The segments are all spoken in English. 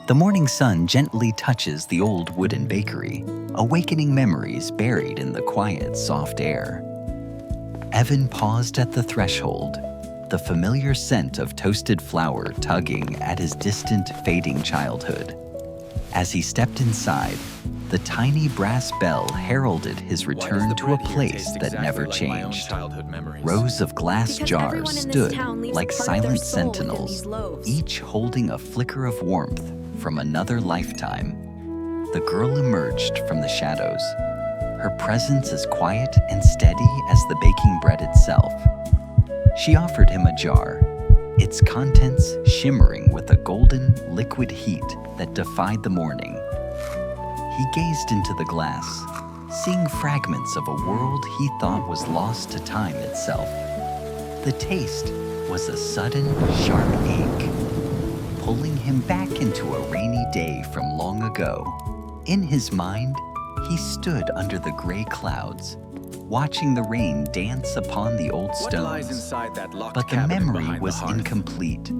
The morning sun gently touches the old wooden bakery, awakening memories buried in the quiet, soft air. Evan paused at the threshold, the familiar scent of toasted flour tugging at his distant, fading childhood. As he stepped inside, the tiny brass bell heralded his return to a place that never changed. Rows of glass jars stood like silent sentinels, each holding a flicker of warmth from another lifetime. The girl emerged from the shadows, her presence as quiet and steady as the baking bread itself. She offered him a jar, its contents shimmering with a golden, liquid heat that defied the morning. He gazed into the glass, seeing fragments of a world he thought was lost to time itself. The taste was a sudden, sharp ache, pulling him back into a rainy day from long ago. In his mind, he stood under the gray clouds, watching the rain dance upon the old stones. But the memory was incomplete,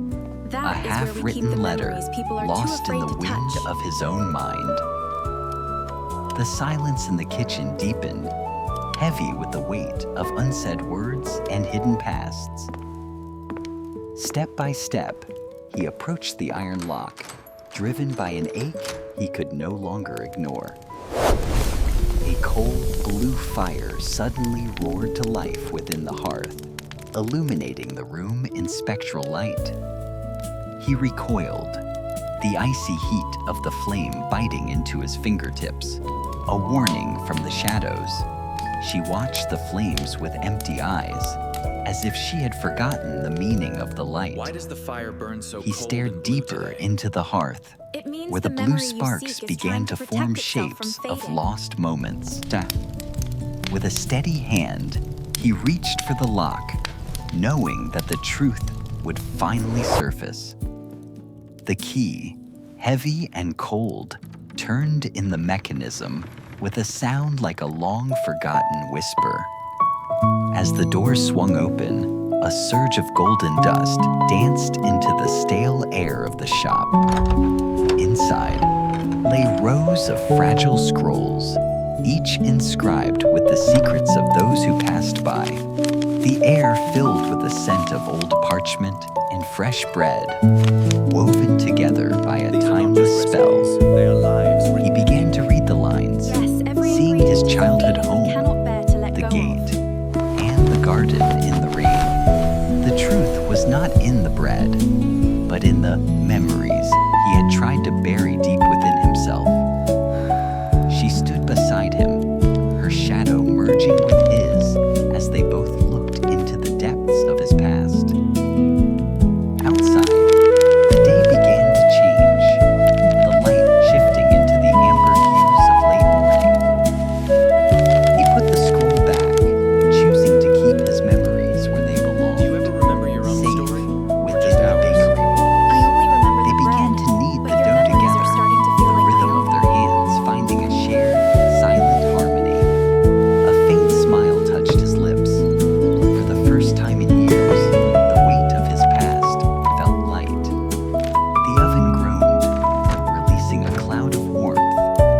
a half-written letter lost in the wind of his own mind. The silence in the kitchen deepened, heavy with the weight of unsaid words and hidden pasts. Step by step, he approached the iron lock, driven by an ache he could no longer ignore. A cold, blue fire suddenly roared to life within the hearth, illuminating the room in spectral light. He recoiled, the icy heat of the flame biting into his fingertips, a warning from the shadows. She watched the flames with empty eyes, as if she had forgotten the meaning of the light. Why does the fire burn so He cold stared and blue deeper today? into the hearth, where the blue sparks began to form shapes of lost moments. With a steady hand, he reached for the lock, knowing that the truth would finally surface. The key, heavy and cold, turned in the mechanism with a sound like a long-forgotten whisper. As the door swung open, a surge of golden dust danced into the stale air of the shop. Inside lay rows of fragile scrolls, each inscribed with the secrets of those who passed by. The air filled with the scent of old parchment and fresh bread, woven together by a timeless spell. They are lives. He began to read the lines, seeing his childhood home, the gate, and the garden in the rain. The truth was not in the bread, but in the memories he had tried to bury deep within himself. She stood beside him, her shadow merging with his as they both looked into the depths of his past. Outside, the day began to change, the light shifting into the amber hues of late morning. He put the scroll back, choosing to keep his memories where they belonged. Do you ever remember your own Safe story? within just the ours? bakery walls. I only remember They the began bread, to knead but the your dough memories together, are starting to feel the like my rhythm own. of their hands finding a shared, silent harmony. A faint smile touched his lips. For the first time in years, the weight of his past felt light. The oven groaned, releasing a cloud of warmth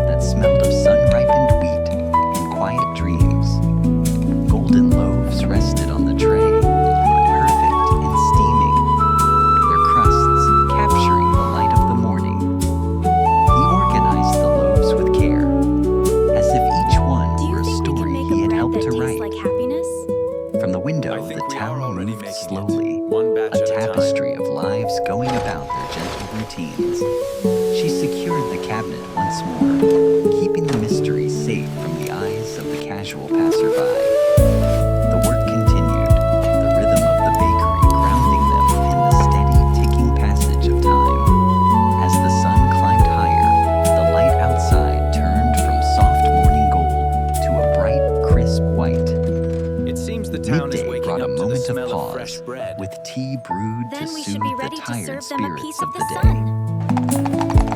that smelled of sun-ripened wheat and quiet dreams. Golden loaves rested on the tray, perfect and steaming, their crusts capturing the light of the morning. He organized the loaves with care, as if each one Do were you a think we can story make he a had bread helped that to tastes write. like happiness? From the window, I think the we are town already moved making it, slowly, one batch a at a time. tapestry of lives going about their gentle routines. She secured the cabinet once more, keeping the mystery safe from the eyes of the casual passerby. The work continued, the rhythm of the bakery grounding them in the steady ticking passage of time. As the sun climbed higher, the light outside turned from soft morning gold to a bright, crisp white. It seems the town is Midday waking brought a up to the moment of smell of pause, fresh bread. with tea brewed to Then we soothe should be the ready to tired serve them a spirits piece of of the the day. sun.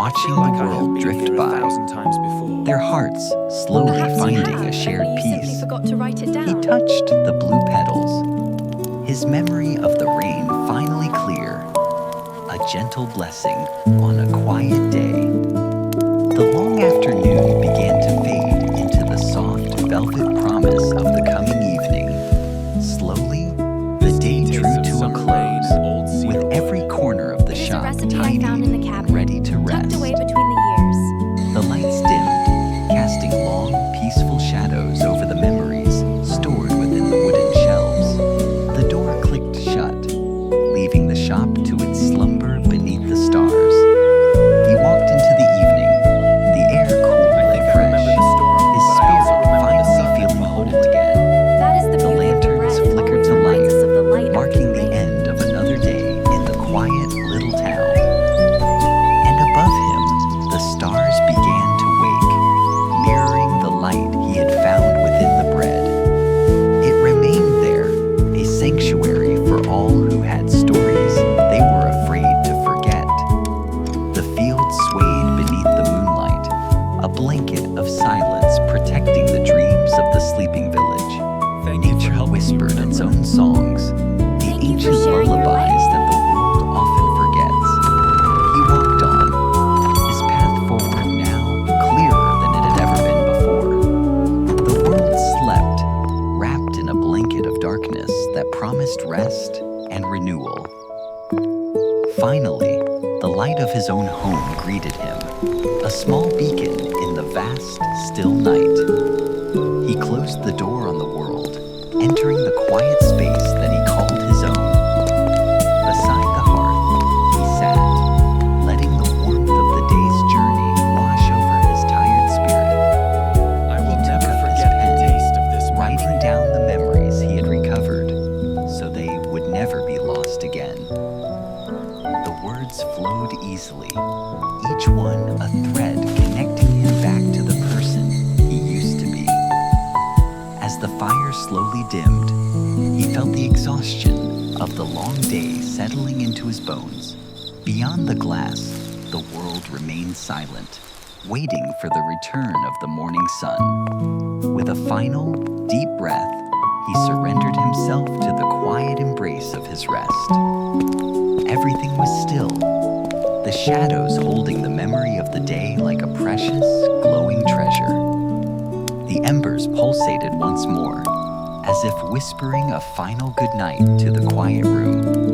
watching feel like the I have world been drift here by, 1,000 times before. their hearts slowly Perhaps you finding have, a shared but you simply peace. forgot to write it down. He touched the blue petals. His memory of the rain finally clear, a gentle blessing on a quiet day. The long afternoon began to fade into the soft velvet promise of the coming evening. Slowly, the day drew to a close, with every corner of the It is a shop recipe I found in the tidy cabinet, and ready to tucked rest. away between the years. The lights dimmed, casting long, peaceful shadows over the memories stored within the wooden shelves. The door clicked shut, leaving the shop to its slumber beneath the stars. He walked into the evening, the air cool I think and I fresh, remember the storm, his but I also spirit remember the finally sun that feeling followed whole it. again. That is the The beauty of the lanterns bread. It flickered always to reminds us of the light life, after marking the the rain. end of another day in the quiet little town. And above him, the stars began to wake, mirroring the light he had found within the bread. It remained there, a sanctuary for all who had stories they were afraid to forget. The field swayed beneath the moonlight, a blanket of silence protecting the dreams of the sleeping village. Thank you for Nature helping me whispered its remember. own songs, the Thank you for ancient sharing your lullabies life. that the world often forgets. He walked on, his path forward now clearer than it had ever been before. The world slept, wrapped in a blanket of darkness that promised rest and renewal. Finally, the light of his own home greeted him, a small beacon in the vast, still night. He closed the door on the world, entering the quiet space that he called his own. Beside the hearth, he sat, letting the warmth of the day's journey wash over his tired spirit. I will He took never up his forget the pen, taste of this writing memory. down the memories he had recovered, so they would never be lost again. The words flowed easily, each one a thread connecting him back to the person he used to be. As the fire slowly dimmed, he felt the exhaustion of the long day settling into his bones. Beyond the glass, the world remained silent, waiting for the return of the morning sun. With a final, deep breath, he surrendered himself to the quiet embrace of his rest. Everything was still, the shadows holding the memory of the day like a precious, glowing treasure. The embers pulsated once more, as if whispering a final goodnight to the quiet room.